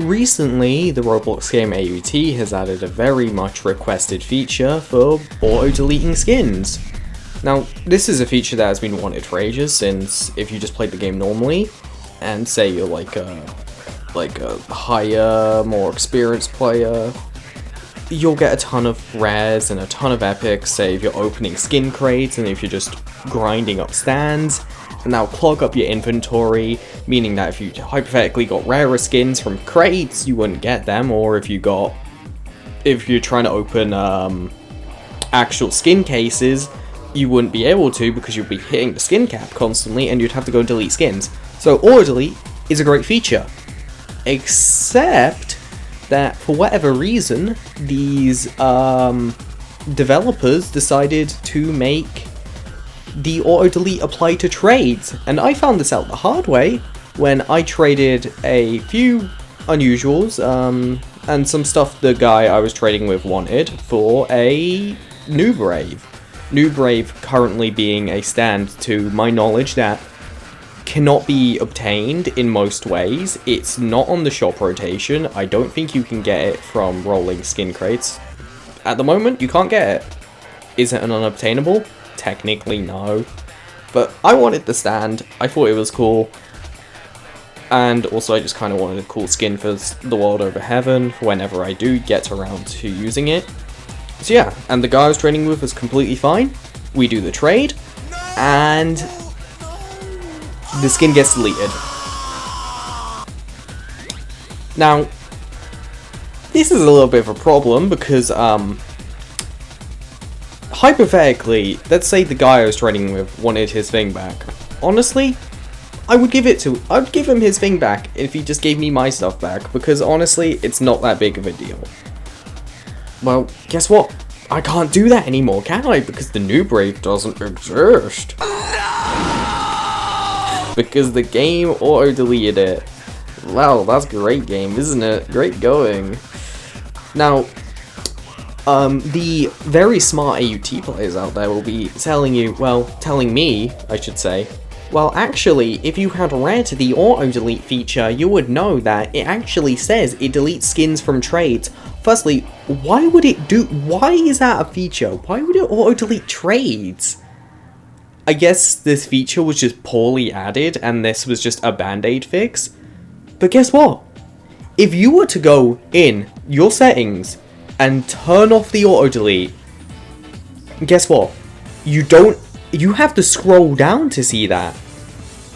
Recently, the Roblox game AUT has added a very much requested feature for auto-deleting skins. Now, this is a feature that has been wanted for ages, since if you just played the game normally, and say you're like a higher, more experienced player, you'll get a ton of rares and a ton of epics, say if you're opening skin crates and if you're just grinding up stands, and that'll clog up your inventory, meaning that if you hypothetically got rarer skins from crates, you wouldn't get them, or if you're trying to open actual skin cases, you wouldn't be able to because you'd be hitting the skin cap constantly and you'd have to go delete skins. So auto delete is a great feature, except that for whatever reason, these developers decided to make the auto-delete apply to trades, and I found this out the hard way when I traded a few unusuals and some stuff the guy I was trading with wanted for a New Brave. New Brave currently being a stand, to my knowledge, that cannot be obtained in most ways. It's not on the shop rotation. I don't think you can get it from rolling skin crates. At the moment, you can't get it. Is it an unobtainable? Technically, no. But I wanted the stand. I thought it was cool. And also, I just kind of wanted a cool skin for the world over heaven for whenever I do get around to using it. So yeah, and the guy I was trading with was completely fine. We do the trade, and the skin gets deleted. Now, this is a little bit of a problem because, hypothetically, let's say the guy I was trading with wanted his thing back. Honestly, I'd give him his thing back if he just gave me my stuff back, because honestly, it's not that big of a deal. Well, guess what? I can't do that anymore, can I? Because the New Brave doesn't exist. Because the game auto-deleted it. Wow, that's a great game, isn't it? Great going. Now, the very smart AUT players out there will be telling me, I should say, well, actually, if you had read the auto-delete feature, you would know that it actually says it deletes skins from trades. Firstly, why is that a feature? Why would it auto-delete trades? I guess this feature was just poorly added, and this was just a band-aid fix. But guess what? If you were to go in your settings and turn off the auto-delete, guess what? You have to scroll down to see that.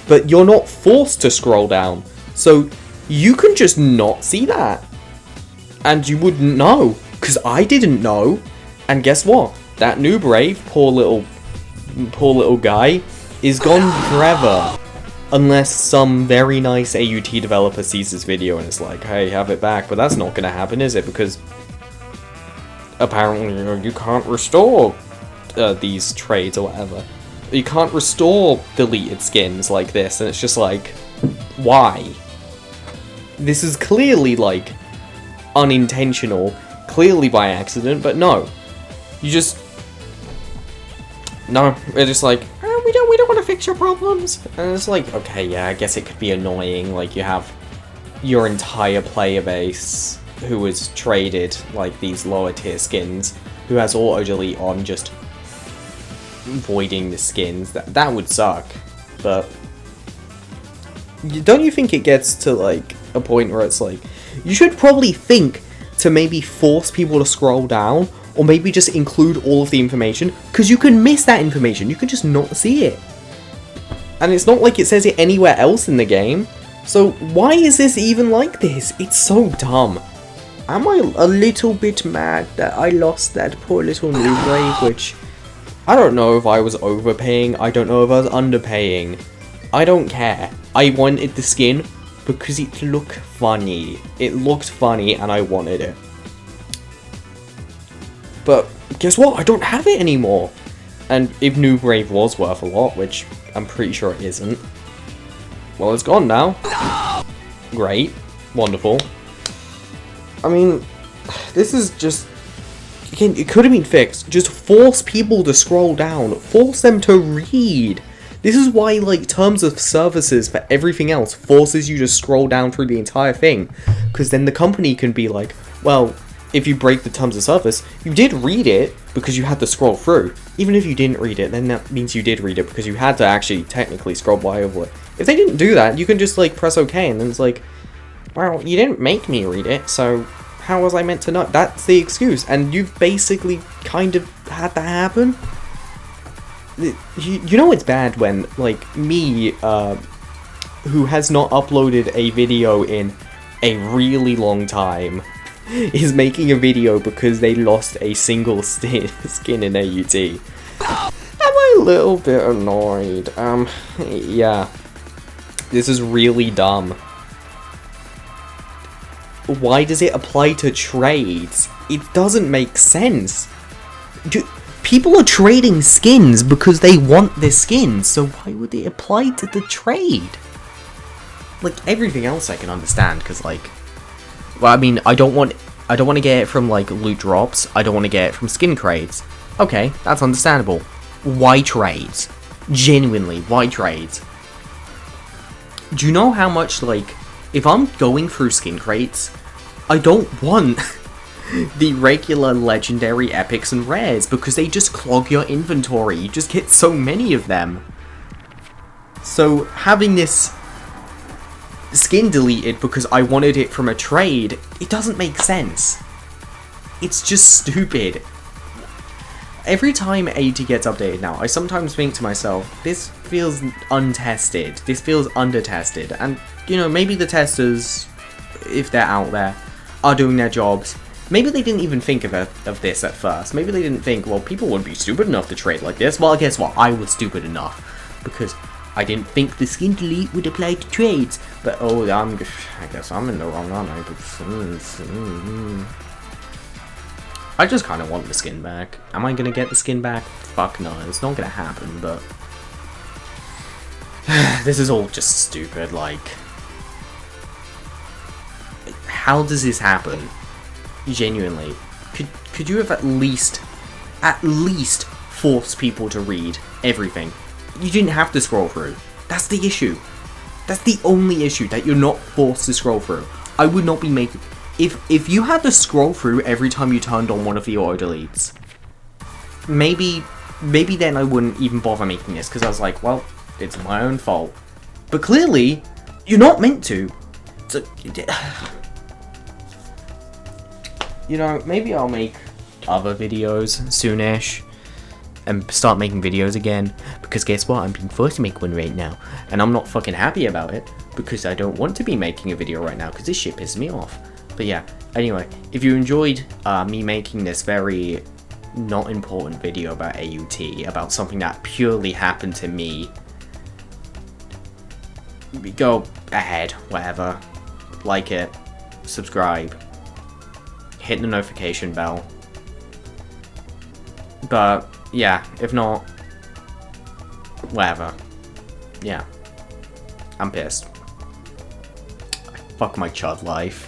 But you're not forced to scroll down. So you can just not see that. And you wouldn't know. Because I didn't know. And guess what? That New Brave, poor little guy, is gone forever. Unless some very nice AUT developer sees this video and is like, hey, have it back. But that's not going to happen, is it? Because apparently you can't restore these trades or whatever. You can't restore deleted skins like this, and it's just like, why? This is clearly, like, unintentional, clearly by accident, but no. We're just like, we don't want to fix your problems. And it's like, okay, yeah, I guess it could be annoying, like, you have your entire player base who has traded, like, these lower tier skins, who has auto-delete on, just voiding the skins. That would suck. But don't you think it gets to, like, a point where it's like, you should probably think to maybe force people to scroll down, or maybe just include all of the information, because you can miss that information, you can just not see it. And it's not like it says it anywhere else in the game, so why is this even like this? It's so dumb. Am I a little bit mad that I lost that poor little New Brave, which I don't know if I was overpaying, I don't know if I was underpaying. I don't care. I wanted the skin because it looked funny. It looked funny and I wanted it. But guess what? I don't have it anymore. And if New Brave was worth a lot, which I'm pretty sure it isn't, well, it's gone now. Great. Wonderful. I mean, this is just... Again, it could have been fixed. Just force people to scroll down. Force them to read. This is why, like, terms of services for everything else forces you to scroll down through the entire thing. because then the company can be like, well, if you break the terms of service, you did read it because you had to scroll through. Even if you didn't read it, then that means you did read it because you had to actually technically scroll by over it. If they didn't do that, you can just like press OK, and then it's like, well, you didn't make me read it, so how was I meant to know? That's the excuse, and you've basically kind of had that happen. You know it's bad when, like, me, who has not uploaded a video in a really long time, is making a video because they lost a single skin in AUT. Am I a little bit annoyed? Yeah. This is really dumb. Why does it apply to trades? It doesn't make sense. People are trading skins because they want the skins, so why would it apply to the trade? Like, everything else I can understand, because, like, well, I mean, I don't want to get it from, like, loot drops. I don't want to get it from skin crates. Okay, that's understandable. Why trades? Genuinely, why trades? Do you know how much, like, if I'm going through skin crates, I don't want the regular legendary epics and rares because they just clog your inventory. You just get so many of them. So having this skin deleted because I wanted it from a trade, it doesn't make sense. It's just stupid. Every time AUT gets updated now, I sometimes think to myself, this feels untested, this feels undertested, and, you know, maybe the testers, if they're out there, are doing their jobs. Maybe they didn't even think of this at first. Maybe they didn't think, well, people wouldn't be stupid enough to trade like this. Well, guess what? I was stupid enough, because I didn't think the skin delete would apply to trades. But, oh, I guess I'm in the wrong, aren't I? I just kind of want the skin back. Am I going to get the skin back? Fuck no, it's not going to happen, but this is all just stupid, like, how does this happen? Genuinely. Could you have at least forced people to read everything? You didn't have to scroll through. That's the issue. That's the only issue, that you're not forced to scroll through. I would not be making... If you had to scroll through every time you turned on one of the auto deletes, maybe then I wouldn't even bother making this, because I was like, well, it's my own fault. But clearly, you're not meant to. So, you know, maybe I'll make other videos soonish and start making videos again, because guess what, I'm being forced to make one right now, and I'm not fucking happy about it, because I don't want to be making a video right now, because this shit pisses me off. But yeah, anyway, if you enjoyed me making this very not important video about AUT, about something that purely happened to me, go ahead, whatever, like it, subscribe, hit the notification bell. But yeah, if not, whatever. Yeah, I'm pissed. Fuck my chud life.